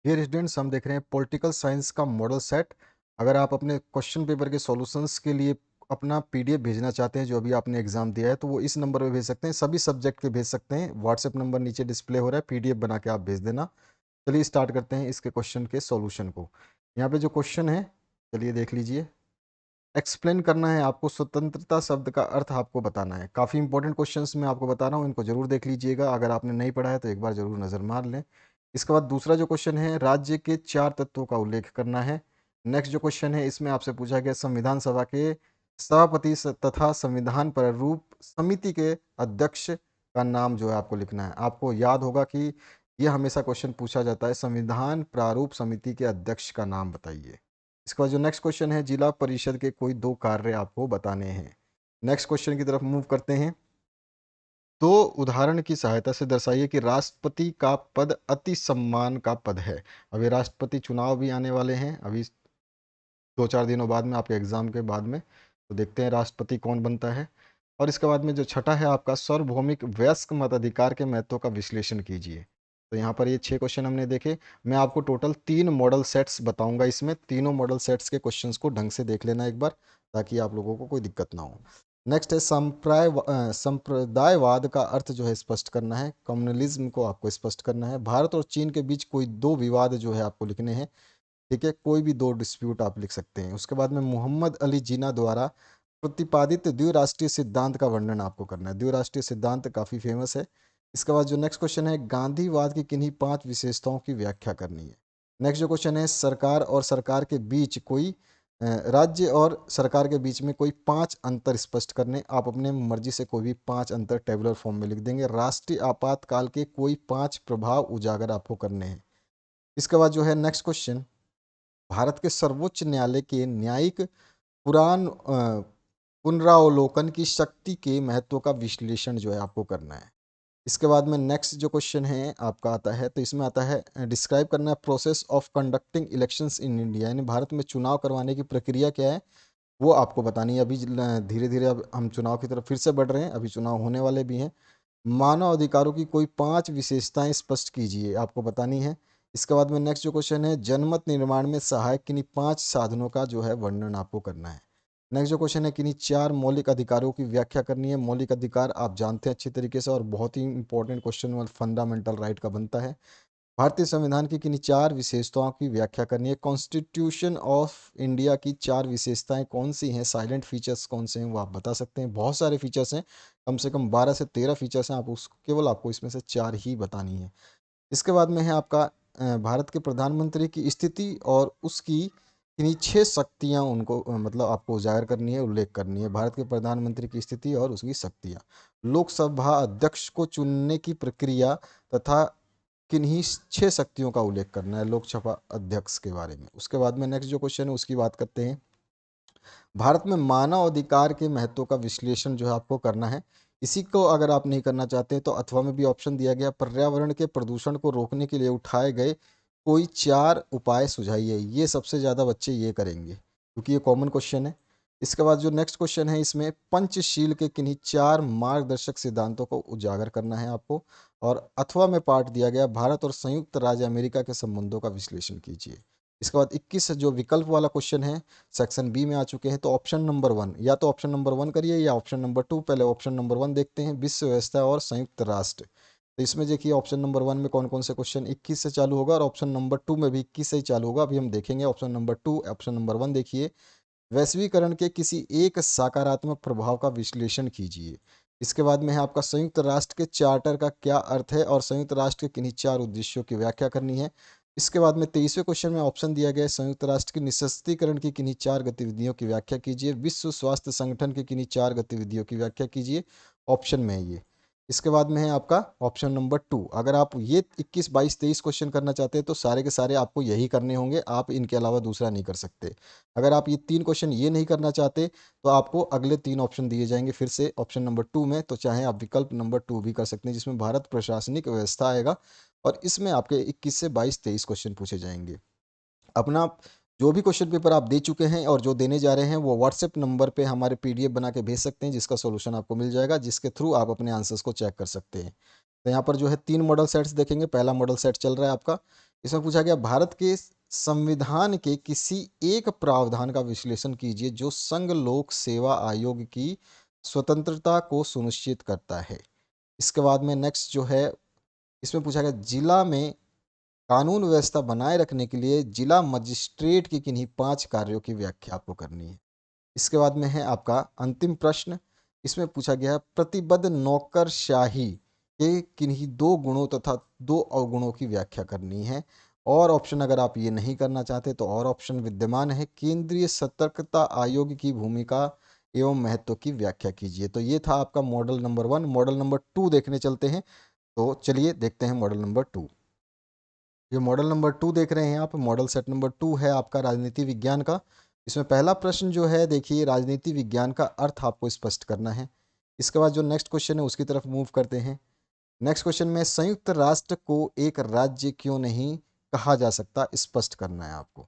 Dear students, हम देख रहे हैं पॉलिटिकल साइंस का मॉडल सेट। अगर आप अपने क्वेश्चन पेपर के सॉल्यूशंस के लिए अपना पीडीएफ भेजना चाहते हैं जो अभी आपने एग्जाम दिया है, तो वो इस नंबर पे भेज सकते हैं। सभी सब्जेक्ट के भेज सकते हैं। व्हाट्सएप नंबर नीचे डिस्प्ले हो रहा है, पीडीएफ बना के आप भेज देना। चलिए स्टार्ट करते हैं इसके क्वेश्चन के सॉल्यूशन को। यहाँ पे जो क्वेश्चन है, चलिए देख लीजिए। एक्सप्लेन करना है आपको, स्वतंत्रता शब्द का अर्थ आपको बताना है। काफ़ी इंपॉर्टेंट क्वेश्चंस मैं आपको बता रहा हूँ, इनको जरूर देख लीजिएगा। अगर आपने नहीं पढ़ा है तो एक बार जरूर नज़र मार लें। इसके बाद दूसरा जो क्वेश्चन है, राज्य के 4 तत्वों का उल्लेख करना है। नेक्स्ट जो क्वेश्चन है, इसमें आपसे पूछा गया संविधान सभा के सभापति तथा संविधान प्रारूप समिति के अध्यक्ष का नाम जो है आपको लिखना है। आपको याद होगा कि यह हमेशा क्वेश्चन पूछा जाता है, संविधान प्रारूप समिति के अध्यक्ष का नाम बताइए। इसके बाद जो नेक्स्ट क्वेश्चन है, जिला परिषद के कोई 2 कार्य आपको बताने हैं। नेक्स्ट क्वेश्चन की तरफ मूव करते हैं। तो उदाहरण की सहायता से दर्शाइए कि राष्ट्रपति का पद अति सम्मान का पद है। अभी राष्ट्रपति चुनाव भी आने वाले हैं, अभी 2-4 दिनों बाद में, आपके एग्जाम के बाद में। तो देखते हैं राष्ट्रपति कौन बनता है। और इसके बाद में जो छठा है आपका, सार्वभौमिक वयस्क मताधिकार के महत्व का विश्लेषण कीजिए। तो यहाँ पर ये 6 क्वेश्चन हमने देखे। मैं आपको टोटल 3 मॉडल सेट्स बताऊंगा। इसमें तीनों मॉडल सेट्स के क्वेश्चंस को ढंग से देख लेना एक बार, ताकि आप लोगों को कोई दिक्कत ना हो। नेक्स्ट है संप्रदायवाद का अर्थ जो है स्पष्ट करना है। कम्युनलिज्म को आपको स्पष्ट करना है। भारत और चीन के बीच कोई 2 विवाद जो है आपको लिखने हैं। ठीक है, कोई भी 2 डिस्प्यूट आप लिख सकते हैं। उसके बाद में मोहम्मद अली जिन्ना द्वारा प्रतिपादित द्विराष्ट्रीय सिद्धांत का वर्णन आपको करना है। द्विराष्ट्रीय सिद्धांत काफ़ी फेमस है। इसके बाद जो नेक्स्ट क्वेश्चन है, गांधीवाद की किन्हीं 5 विशेषताओं की व्याख्या करनी है। नेक्स्ट जो क्वेश्चन है, सरकार और सरकार के बीच कोई राज्य और सरकार के बीच में कोई 5 अंतर स्पष्ट करने। आप अपने मर्जी से कोई भी 5 अंतर टेबुलर फॉर्म में लिख देंगे। राष्ट्रीय आपातकाल के कोई 5 प्रभाव उजागर आपको करने हैं। इसके बाद जो है नेक्स्ट क्वेश्चन, भारत के सर्वोच्च न्यायालय के न्यायिक पुनरावलोकन की शक्ति के महत्व का विश्लेषण जो है आपको करना है। इसके बाद में नेक्स्ट जो क्वेश्चन है आपका आता है, तो इसमें आता है डिस्क्राइब करना है process of conducting elections in India, यानी भारत में चुनाव करवाने की प्रक्रिया क्या है, वो आपको बतानी है। अभी धीरे धीरे अब हम चुनाव की तरफ फिर से बढ़ रहे हैं, अभी चुनाव होने वाले भी हैं। मानव अधिकारों की कोई 5 विशेषताएं स्पष्ट कीजिए, आपको बतानी है। इसके बाद में नेक्स्ट जो क्वेश्चन है, जनमत निर्माण में सहायक किन्हीं 5 साधनों का जो है वर्णन आपको करना है। नेक्स्ट जो क्वेश्चन है, किन्हीं 4 मौलिक अधिकारों की व्याख्या करनी है। मौलिक अधिकार आप जानते हैं अच्छी तरीके से, और बहुत ही इंपॉर्टेंट क्वेश्चन और फंडामेंटल राइट का बनता है। भारतीय संविधान की किन्हीं 4 विशेषताओं की व्याख्या करनी है। कॉन्स्टिट्यूशन ऑफ इंडिया की 4 विशेषताएं कौन सी हैं, साइलेंट फीचर्स कौन से हैं, वो आप बता सकते हैं। बहुत सारे फीचर्स हैं, कम से कम 12 से 13 फीचर्स हैं। आप उस केवल आपको इसमें से 4 ही बतानी है। इसके बाद में है आपका भारत के प्रधानमंत्री की स्थिति और उसकी किन्हीं 6 शक्तियाँ उनको मतलब आपको उजागर करनी है, उल्लेख करनी है। भारत के प्रधानमंत्री की स्थिति और उसकी शक्तियाँ। लोकसभा अध्यक्ष को चुनने की प्रक्रिया तथा किन्हीं 6 शक्तियों का उल्लेख करना है लोकसभा अध्यक्ष के बारे में। उसके बाद में नेक्स्ट जो क्वेश्चन है उसकी बात करते हैं। भारत में मानव अधिकार के महत्व का विश्लेषण जो है आपको करना है। इसी को अगर आप नहीं करना चाहते तो अथवा में भी ऑप्शन दिया गया, पर्यावरण के प्रदूषण को रोकने के लिए उठाए गए कोई 4 उपाय सुझाइए। ये सबसे ज़्यादा बच्चे ये करेंगे क्योंकि ये कॉमन क्वेश्चन है। इसके बाद जो नेक्स्ट क्वेश्चन है, इसमें पंचशील के किन्हीं 4 मार्गदर्शक सिद्धांतों को उजागर करना है आपको। और अथवा में पार्ट दिया गया, भारत और संयुक्त राज्य अमेरिका के संबंधों का विश्लेषण कीजिए। इसके बाद 21 जो विकल्प वाला क्वेश्चन है, सेक्शन बी में आ चुके हैं। तो ऑप्शन नंबर 1, या तो ऑप्शन नंबर 1 करिए या ऑप्शन नंबर 2। पहले ऑप्शन नंबर 1 देखते हैं, विश्व व्यवस्था और संयुक्त राष्ट्र। तो इसमें देखिए ऑप्शन नंबर 1 में कौन कौन से क्वेश्चन 21 से चालू होगा, और ऑप्शन नंबर 2 में भी 21 से ही चालू होगा। अभी हम देखेंगे ऑप्शन नंबर 2। ऑप्शन नंबर 1 देखिए, वैश्वीकरण के किसी एक सकारात्मक प्रभाव का विश्लेषण कीजिए। इसके बाद में है आपका संयुक्त राष्ट्र के चार्टर का क्या अर्थ है और संयुक्त राष्ट्र के किन्हीं 4 उद्देश्यों की व्याख्या करनी है। इसके बाद में 23वें क्वेश्चन में ऑप्शन दिया गया है, संयुक्त राष्ट्र की निःशस्त्रीकरण की किन्हीं 4 गतिविधियों की व्याख्या कीजिए। विश्व स्वास्थ्य संगठन की किन्हीं 4 गतिविधियों की व्याख्या कीजिए। ऑप्शन में है ये। इसके बाद में है आपका ऑप्शन नंबर 2। अगर आप ये 21, 22, 23 क्वेश्चन करना चाहते हैं तो सारे के सारे आपको यही करने होंगे, आप इनके अलावा दूसरा नहीं कर सकते। अगर आप ये 3 क्वेश्चन ये नहीं करना चाहते तो आपको अगले 3 ऑप्शन दिए जाएंगे फिर से ऑप्शन नंबर 2 में। तो चाहे आप विकल्प नंबर 2 भी कर सकते हैं, जिसमें भारत प्रशासनिक व्यवस्था आएगा, और इसमें आपके 21 से 22, 23 क्वेश्चन पूछे जाएंगे। अपना जो भी क्वेश्चन पेपर आप दे चुके हैं और जो देने जा रहे हैं, वो व्हाट्सएप नंबर पे हमारे पीडीएफ बना के भेज सकते हैं, जिसका सॉल्यूशन आपको मिल जाएगा, जिसके थ्रू आप अपने आंसर्स को चेक कर सकते हैं। तो यहाँ पर जो है 3 मॉडल सेट्स देखेंगे। पहला मॉडल सेट चल रहा है आपका, इसमें पूछा गया भारत के संविधान के किसी एक प्रावधान का विश्लेषण कीजिए जो संघ लोक सेवा आयोग की स्वतंत्रता को सुनिश्चित करता है। इसके बाद में नेक्स्ट जो है, इसमें पूछा गया जिला में कानून व्यवस्था बनाए रखने के लिए जिला मजिस्ट्रेट की किन्हीं 5 कार्यों की व्याख्या आपको करनी है। इसके बाद में है आपका अंतिम प्रश्न। इसमें पूछा गया है प्रतिबद्ध नौकरशाही के किन्हीं 2 गुणों तथा 2 अवगुणों की व्याख्या करनी है। और ऑप्शन अगर आप ये नहीं करना चाहते तो और ऑप्शन विद्यमान है, केंद्रीय सतर्कता आयोग की भूमिका एवं महत्व की व्याख्या कीजिए। तो ये था आपका मॉडल नंबर 1। मॉडल नंबर 2 देखने चलते हैं। तो चलिए देखते हैं मॉडल नंबर 2। ये मॉडल नंबर 2 देख रहे हैं आप, मॉडल सेट नंबर 2 है आपका राजनीति विज्ञान का। इसमें पहला प्रश्न जो है देखिए, राजनीति विज्ञान का अर्थ आपको स्पष्ट करना है। इसके बाद जो नेक्स्ट क्वेश्चन है उसकी तरफ मूव करते हैं। नेक्स्ट क्वेश्चन में संयुक्त राष्ट्र को एक राज्य क्यों नहीं कहा जा सकता, स्पष्ट करना है आपको।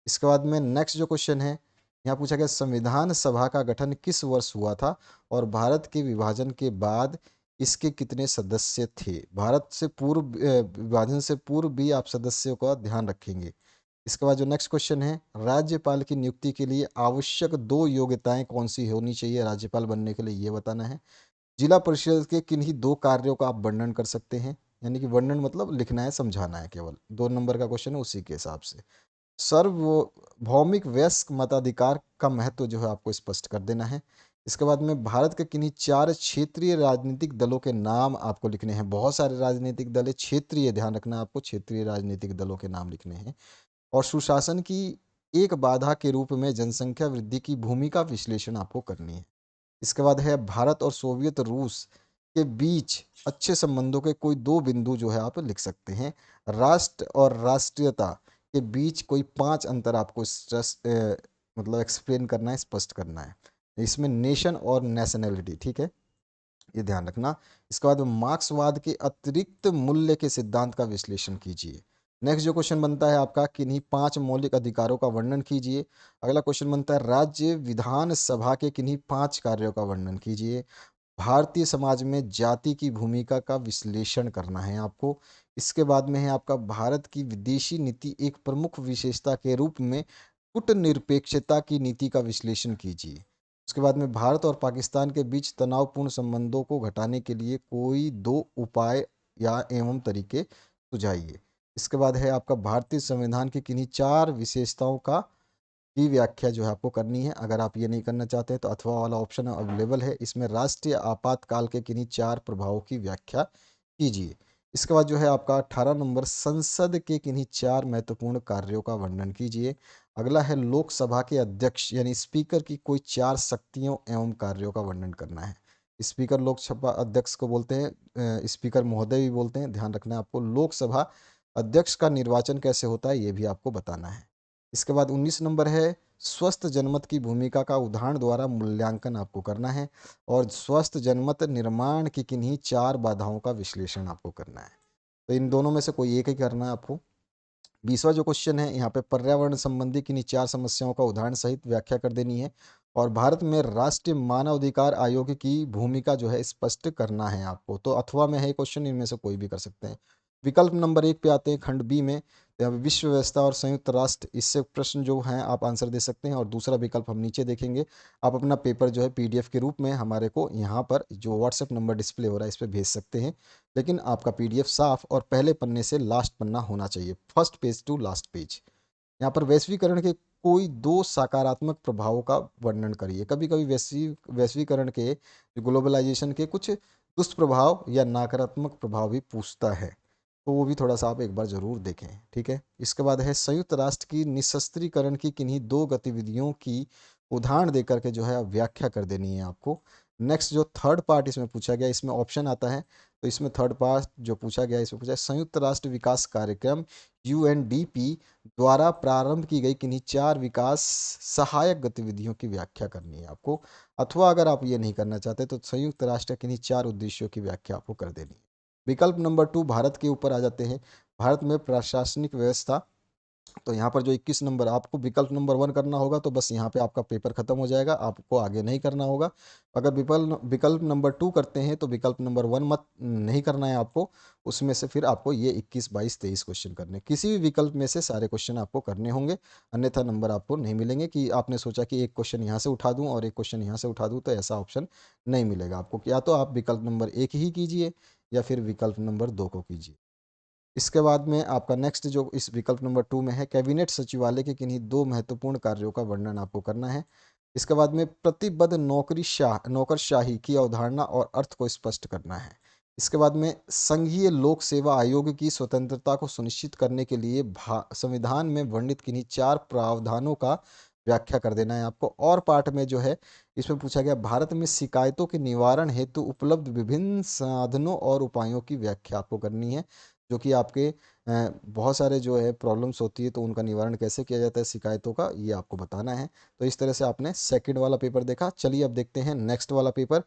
इसके बाद में नेक्स्ट जो क्वेश्चन है, यहाँ पूछा गया संविधान सभा का गठन किस वर्ष हुआ था और भारत के विभाजन के बाद इसके कितने सदस्य थे। भारत से पूर्व विभाजन से पूर्व भी आप सदस्यों का ध्यान रखेंगे। इसके बाद जो नेक्स्ट क्वेश्चन है, राज्यपाल की नियुक्ति के लिए आवश्यक 2 योग्यताएं कौन सी होनी चाहिए राज्यपाल बनने के लिए, ये बताना है। जिला परिषद के किन्हीं 2 कार्यों का आप वर्णन कर सकते हैं, यानी कि वर्णन मतलब लिखना है, समझाना है, केवल 2 नंबर का क्वेश्चन है उसी के हिसाब से। सार्वभौमिक वयस्क मताधिकार का महत्व जो है आपको स्पष्ट कर देना है। इसके बाद में भारत के किन्हीं 4 क्षेत्रीय राजनीतिक दलों के नाम आपको लिखने हैं। बहुत सारे राजनीतिक दल है, क्षेत्रीय, ध्यान रखना आपको, क्षेत्रीय राजनीतिक दलों के नाम लिखने हैं। और सुशासन की एक बाधा के रूप में जनसंख्या वृद्धि की भूमिका विश्लेषण आपको करनी है। इसके बाद है भारत और सोवियत रूस के बीच अच्छे संबंधों के कोई 2 बिंदु जो है आप लिख सकते हैं। राष्ट्र और राष्ट्रीयता के बीच कोई 5 अंतर आपको मतलब एक्सप्लेन करना है, स्पष्ट करना है। इसमें नेशन और नेशनैलिटी, ठीक है, ये ध्यान रखना। इसके बाद मार्क्सवाद के अतिरिक्त मूल्य के सिद्धांत का विश्लेषण कीजिए। नेक्स्ट जो क्वेश्चन बनता है आपका, किन्हीं 5 मौलिक अधिकारों का वर्णन कीजिए। अगला क्वेश्चन बनता है राज्य विधानसभा के किन्हीं 5 कार्यों का वर्णन कीजिए। भारतीय समाज में जाति की भूमिका का विश्लेषण करना है आपको। इसके बाद में है आपका भारत की विदेशी नीति एक प्रमुख विशेषता के रूप में कूटनिरपेक्षता की नीति का विश्लेषण कीजिए। उसके बाद में भारत और पाकिस्तान के बीच तनावपूर्ण संबंधों को घटाने के लिए कोई 2 उपाय या एवं तरीके सुझाइए। इसके बाद है आपका भारतीय संविधान की किन्हीं 4 विशेषताओं का की व्याख्या जो है आपको करनी है। अगर आप ये नहीं करना चाहते हैं तो अथवा वाला ऑप्शन अवेलेबल है। इसमें राष्ट्रीय आपातकाल के किन्हीं 4 प्रभावों की व्याख्या कीजिए। इसके बाद जो है आपका 18 नंबर, संसद के किन्हीं 4 महत्वपूर्ण कार्यों का वर्णन कीजिए। अगला है लोकसभा के अध्यक्ष यानी स्पीकर की कोई 4 शक्तियों एवं कार्यों का वर्णन करना है। स्पीकर लोकसभा अध्यक्ष को बोलते हैं, स्पीकर महोदय भी बोलते हैं, ध्यान रखना है आपको। लोकसभा अध्यक्ष का निर्वाचन कैसे होता है ये भी आपको बताना है। इसके बाद 19 नंबर है, स्वस्थ जनमत की भूमिका का उदाहरण द्वारा मूल्यांकन आपको करना है। और स्वस्थ जनमत निर्माण की किन्हीं 4 बाधाओं का विश्लेषण आपको करना है। तो इन दोनों में से कोई एक ही करना है आपको। 20वां जो क्वेश्चन है, यहाँ पे पर्यावरण संबंधी किन्हीं 4 समस्याओं का उदाहरण सहित व्याख्या कर देनी है। और भारत में राष्ट्रीय मानवाधिकार आयोग की भूमिका जो है स्पष्ट करना है आपको। तो अथवा में है क्वेश्चन, इनमें से कोई भी कर सकते हैं। विकल्प नंबर 1 पे आते हैं, खंड बी में। तो यहाँ पे विश्व व्यवस्था और संयुक्त राष्ट्र, इससे प्रश्न जो हैं आप आंसर दे सकते हैं। और दूसरा विकल्प हम नीचे देखेंगे। आप अपना पेपर जो है पीडीएफ के रूप में हमारे को यहाँ पर जो व्हाट्सएप नंबर डिस्प्ले हो रहा है इस पर भेज सकते हैं। लेकिन आपका पीडीएफ साफ और पहले पन्ने से लास्ट पन्ना होना चाहिए, first page to last page. यहाँ पर वैश्वीकरण के कोई 2 सकारात्मक प्रभावों का वर्णन करिए। कभी कभी वैश्वीकरण के, ग्लोबलाइजेशन के कुछ दुष्प्रभाव या नकारात्मक प्रभाव भी पूछता है, तो वो भी थोड़ा सा आप एक बार जरूर देखें, ठीक है। इसके बाद है संयुक्त राष्ट्र की निशस्त्रीकरण की किन्हीं 2 गतिविधियों की उदाहरण देकर के जो है व्याख्या कर देनी है आपको। नेक्स्ट जो थर्ड पार्ट इसमें पूछा गया, इसमें ऑप्शन आता है, तो इसमें थर्ड पार्ट जो पूछा गया, इसमें पूछा है संयुक्त राष्ट्र विकास कार्यक्रम यूएनडीपी द्वारा प्रारंभ की गई किन्हीं 4 विकास सहायक गतिविधियों की व्याख्या करनी है आपको। अथवा अगर आप ये नहीं करना चाहते तो संयुक्त राष्ट्र के किन्हीं 4 उद्देश्यों की व्याख्या आपको कर देनी है। विकल्प नंबर 2, भारत के ऊपर आ जाते हैं। भारत में प्रशासनिक व्यवस्था तो यहाँ पर जो 21 नंबर आपको विकल्प नंबर 1 करना होगा, तो बस यहाँ पे आपका पेपर खत्म हो जाएगा, आपको आगे नहीं करना होगा। अगर विकल्प विकल्प नंबर 2 करते हैं तो विकल्प नंबर 1 मत नहीं करना है आपको, उसमें से फिर आपको ये 21, 22, 23 क्वेश्चन करने, किसी भी विकल्प में से सारे क्वेश्चन आपको करने होंगे, अन्यथा नंबर आपको नहीं मिलेंगे। कि आपने सोचा कि एक क्वेश्चन यहाँ से उठा दूँ और एक क्वेश्चन यहाँ से उठा दूँ, तो ऐसा ऑप्शन नहीं मिलेगा आपको। या तो आप विकल्प नंबर 1 ही कीजिए या फिर विकल्प नंबर 2 को कीजिए। इसके बाद में आपका नेक्स्ट जो इस विकल्प नंबर 2 में है, कैबिनेट सचिवालय के किन्हीं 2 महत्वपूर्ण कार्यों का वर्णन आपको करना है। इसके बाद में प्रतिबद्ध नौकरशाही की अवधारणा और अर्थ को स्पष्ट करना है। इसके बाद में संघीय लोक सेवा आयोग की स्वतंत्रता को सुनिश्चित करने के लिए संविधान में वर्णित किन्हीं 4 प्रावधानों का व्याख्या कर देना है आपको। और पार्ट में जो है, इसमें पूछा गया भारत में शिकायतों के निवारण हेतु उपलब्ध विभिन्न साधनों और उपायों की व्याख्या आपको करनी है, जो कि आपके बहुत सारे जो है प्रॉब्लम्स होती है, तो उनका निवारण कैसे किया जाता है शिकायतों का, ये आपको बताना है। तो इस तरह से आपने सेकंड वाला पेपर देखा। चलिए अब देखते हैं नेक्स्ट वाला पेपर।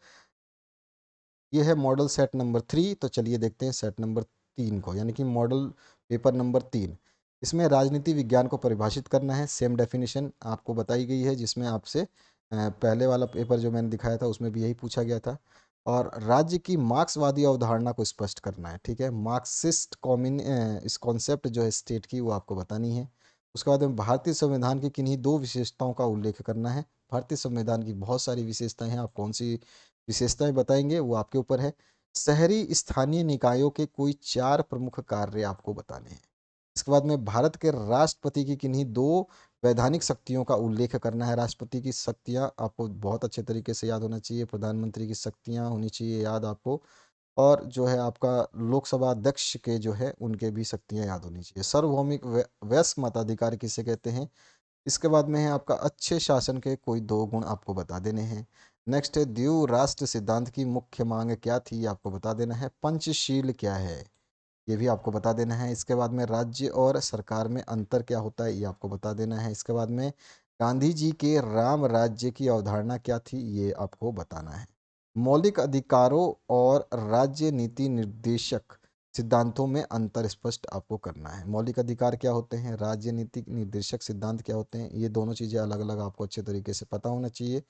ये है मॉडल सेट नंबर 3। तो चलिए देखते हैं सेट नंबर 3 को, यानी कि मॉडल पेपर नंबर 3। इसमें राजनीति विज्ञान को परिभाषित करना है, सेम डेफिनेशन आपको बताई गई है, जिसमें आपसे पहले वाला पेपर जो मैंने दिखाया था उसमें भी यही पूछा गया था। और राज्य की मार्क्सवादी अवधारणा को स्पष्ट करना है, ठीक है, मार्क्सिस्ट कॉम्युन इस कॉन्सेप्ट जो है स्टेट की, वो आपको बतानी है। उसके बाद में भारतीय संविधान की किन्हीं 2 विशेषताओं का उल्लेख करना है। भारतीय संविधान की बहुत सारी विशेषताएं हैं, आप कौन सी विशेषताएं बताएंगे वो आपके ऊपर है। शहरी स्थानीय निकायों के कोई 4 प्रमुख कार्य आपको बताने हैं। इसके बाद में भारत के राष्ट्रपति की किन्हीं 2 वैधानिक शक्तियों का उल्लेख करना है। राष्ट्रपति की शक्तियां आपको बहुत अच्छे तरीके से याद होना चाहिए, प्रधानमंत्री की शक्तियां होनी चाहिए याद आपको, और जो है आपका लोकसभा अध्यक्ष के जो है उनके भी शक्तियां याद होनी चाहिए। सार्वभौमिक वयस्क मताधिकार किसे कहते हैं। इसके बाद में है आपका अच्छे शासन के कोई 2 गुण आपको बता देने हैं। नेक्स्ट है द्वि राष्ट्र सिद्धांत की मुख्य मांग क्या थी, आपको बता देना है। पंचशील क्या है, ये भी आपको बता देना है। इसके बाद में राज्य और सरकार में अंतर क्या होता है, ये आपको बता देना है। इसके बाद में गांधी जी के राम राज्य की अवधारणा क्या थी, ये आपको बताना है। मौलिक अधिकारों और राज्य नीति निर्देशक सिद्धांतों में अंतर स्पष्ट आपको करना है। मौलिक अधिकार क्या होते हैं, राज्य नीति निर्देशक सिद्धांत क्या होते हैं, ये दोनों चीज़ें अलग अलग आपको अच्छे तरीके से पता होना चाहिए।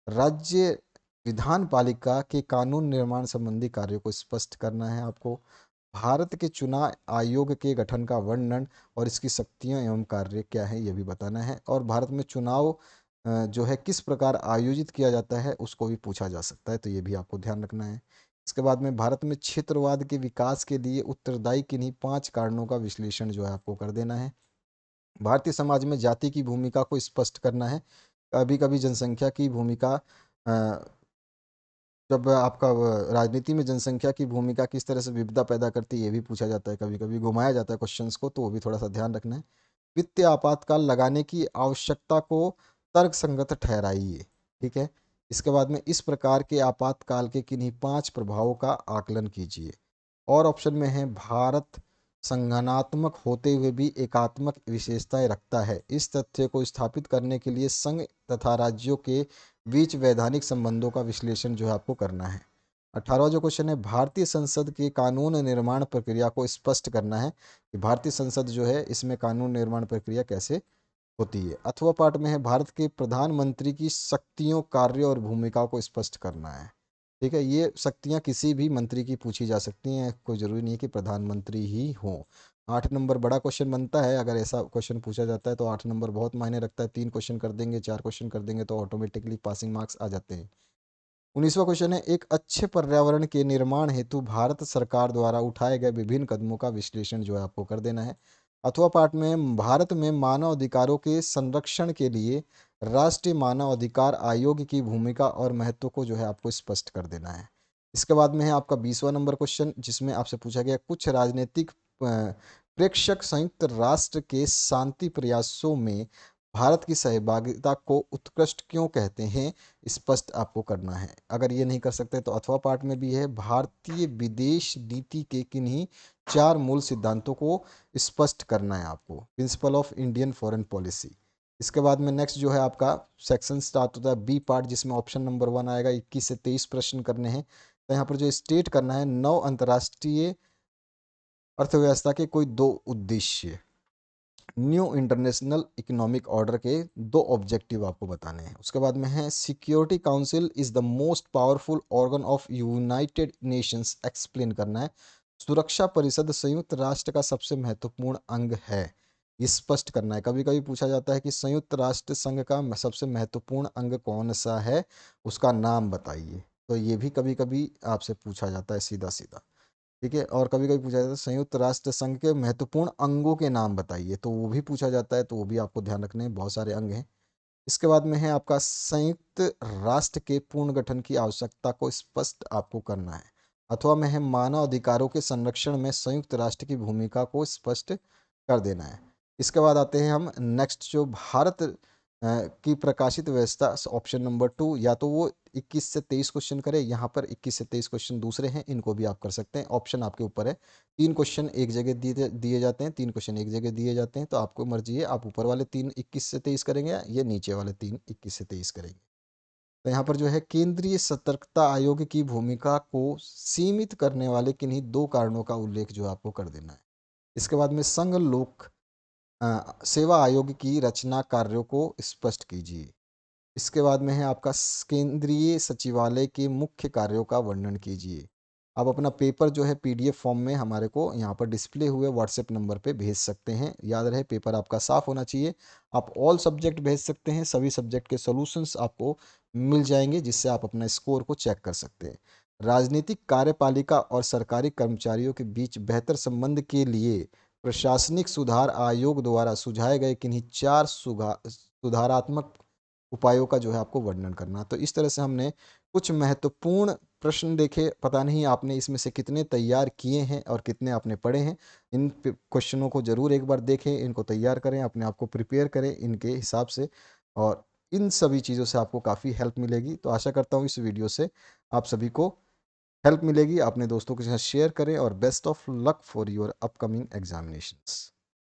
राज्य विधान पालिका के कानून निर्माण संबंधी कार्यों को स्पष्ट करना है आपको। भारत के चुनाव आयोग के गठन का वर्णन और इसकी शक्तियां एवं कार्य क्या है, ये भी बताना है। और भारत में चुनाव जो है किस प्रकार आयोजित किया जाता है, उसको भी पूछा जा सकता है, तो ये भी आपको ध्यान रखना है। इसके बाद में भारत में क्षेत्रवाद के विकास के लिए उत्तरदायी किन्हीं 5 कारणों का विश्लेषण जो है आपको कर देना है। भारतीय समाज में जाति की भूमिका को स्पष्ट करना है। कभी कभी जनसंख्या की भूमिका जब आपका राजनीति में जनसंख्या की भूमिका किस तरह से विविधता पैदा करती है, ये भी पूछा जाता है, कभी कभी घुमाया जाता है क्वेश्चंस को, तो वो भी थोड़ा सा ध्यान रखना है। वित्तीय आपातकाल लगाने की आवश्यकता को तर्कसंगत ठहराइए, ठीक है। इसके बाद में इस प्रकार के आपातकाल के किन्हीं 5 प्रभावों का आकलन कीजिए। और ऑप्शन में है भारत संगठनात्मक होते हुए भी एकात्मक विशेषताएं रखता है। इस तथ्य को स्थापित करने के लिए संघ तथा राज्यों के बीच वैधानिक संबंधों का विश्लेषण जो है आपको करना है। 18वां जो क्वेश्चन है, भारतीय संसद के कानून निर्माण प्रक्रिया को स्पष्ट करना है कि भारतीय संसद जो है इसमें कानून निर्माण प्रक्रिया कैसे होती है। अथवा पार्ट में है भारत के प्रधानमंत्री की शक्तियों, कार्य और भूमिकाओं को स्पष्ट करना है, ठीक है। ये शक्तियां किसी भी मंत्री की पूछी जा सकती हैं, कोई ज़रूरी नहीं है कि प्रधानमंत्री ही हो। 8 नंबर बड़ा क्वेश्चन बनता है, अगर ऐसा क्वेश्चन पूछा जाता है तो 8 नंबर बहुत मायने रखता है। 3 क्वेश्चन कर देंगे, 4 क्वेश्चन कर देंगे तो ऑटोमेटिकली पासिंग मार्क्स आ जाते हैं। 19वां क्वेश्चन है, एक अच्छे पर्यावरण के निर्माण हेतु भारत सरकार द्वारा उठाए गए विभिन्न कदमों का विश्लेषण जो है आपको कर देना है। अथवा पार्ट में भारत में मानव अधिकारों के संरक्षण के लिए राष्ट्रीय मानव अधिकार आयोग की भूमिका और महत्व को जो है आपको स्पष्ट कर देना है। इसके बाद में है आपका 20वां नंबर क्वेश्चन, जिसमें आपसे पूछा गया कुछ राजनीतिक प्रेक्षक संयुक्त राष्ट्र के शांति प्रयासों में भारत की सहभागिता को उत्कृष्ट क्यों कहते हैं, स्पष्ट आपको करना है। अगर ये नहीं कर सकते तो अथवा पार्ट में भी है भारतीय विदेश नीति के किन्हीं 4 मूल सिद्धांतों को स्पष्ट करना है आपको, principle of Indian foreign policy. इसके बाद में नेक्स्ट जो है आपका सेक्शन स्टार्ट होता है बी पार्ट, जिसमें ऑप्शन नंबर 1 आएगा। 21 से 23 प्रश्न करने हैं। तो यहाँ पर जो स्टेट करना है, 9 अंतर्राष्ट्रीय अर्थव्यवस्था के कोई 2 उद्देश्य, न्यू इंटरनेशनल इकोनॉमिक ऑर्डर के दो ऑब्जेक्टिव आपको बताने हैं। उसके बाद में है security council is the most powerful organ of United Nations, explain करना है। सुरक्षा परिषद संयुक्त राष्ट्र का सबसे महत्वपूर्ण अंग है, ये स्पष्ट करना है। कभी कभी पूछा जाता है कि संयुक्त राष्ट्र संघ का सबसे महत्वपूर्ण अंग कौन सा है, उसका नाम बताइए। तो ये भी कभी कभी आपसे पूछा जाता है सीधा सीधा, ठीक है। और कभी कभी पूछा जाता है संयुक्त राष्ट्र संघ के महत्वपूर्ण अंगों के नाम बताइए, तो वो भी पूछा जाता है, तो वो भी आपको ध्यान रखने हैं, बहुत सारे अंग हैं। इसके बाद में है आपका संयुक्त राष्ट्र के पूर्ण गठन की आवश्यकता को स्पष्ट आपको करना है, अथवा में है मानव अधिकारों के संरक्षण में संयुक्त राष्ट्र की भूमिका को स्पष्ट कर देना है। इसके बाद आते हैं हम नेक्स्ट, जो भारत की प्रकाशित व्यवस्था, ऑप्शन नंबर 2, या तो वो 21 से 23 क्वेश्चन करे, यहाँ पर 21 से 23 क्वेश्चन दूसरे हैं, इनको भी आप कर सकते हैं, ऑप्शन आपके ऊपर है। 3 क्वेश्चन एक जगह दिए दिए जाते हैं, 3 क्वेश्चन एक जगह दिए जाते हैं, तो आपको मर्जी है, आप ऊपर वाले 3 21 से 23 करेंगे या ये नीचे वाले 3 21 से 23 करेंगे। तो यहाँ पर जो है केंद्रीय सतर्कता आयोग की भूमिका को सीमित करने वाले किन्हीं 2 कारणों का उल्लेख जो है आपको कर देना है। इसके बाद में संघ लोक सेवा आयोग की रचना कार्यों को स्पष्ट कीजिए। इसके बाद में है आपका केंद्रीय सचिवालय के मुख्य कार्यों का वर्णन कीजिए। आप अपना पेपर जो है पीडीएफ फॉर्म में हमारे को यहाँ पर डिस्प्ले हुए व्हाट्सएप नंबर पे भेज सकते हैं। याद रहे पेपर आपका साफ होना चाहिए। आप ऑल सब्जेक्ट भेज सकते हैं, सभी सब्जेक्ट के सॉल्यूशंस आपको मिल जाएंगे, जिससे आप अपना स्कोर को चेक कर सकते हैं। राजनीतिक कार्यपालिका और सरकारी कर्मचारियों के बीच बेहतर संबंध के लिए प्रशासनिक सुधार आयोग द्वारा सुझाए गए किन्हीं 4 सुधारात्मक उपायों का जो है आपको वर्णन करना। तो इस तरह से हमने कुछ महत्वपूर्ण प्रश्न देखे। पता नहीं आपने इसमें से कितने तैयार किए हैं और कितने आपने पढ़े हैं। इन क्वेश्चनों को ज़रूर एक बार देखें, इनको तैयार करें, अपने आप को प्रिपेयर करें इनके हिसाब से, और इन सभी चीज़ों से आपको काफ़ी हेल्प मिलेगी। तो आशा करता हूँ इस वीडियो से आप सभी को हेल्प मिलेगी। अपने दोस्तों के साथ शेयर करें, और best of luck for your upcoming examinations.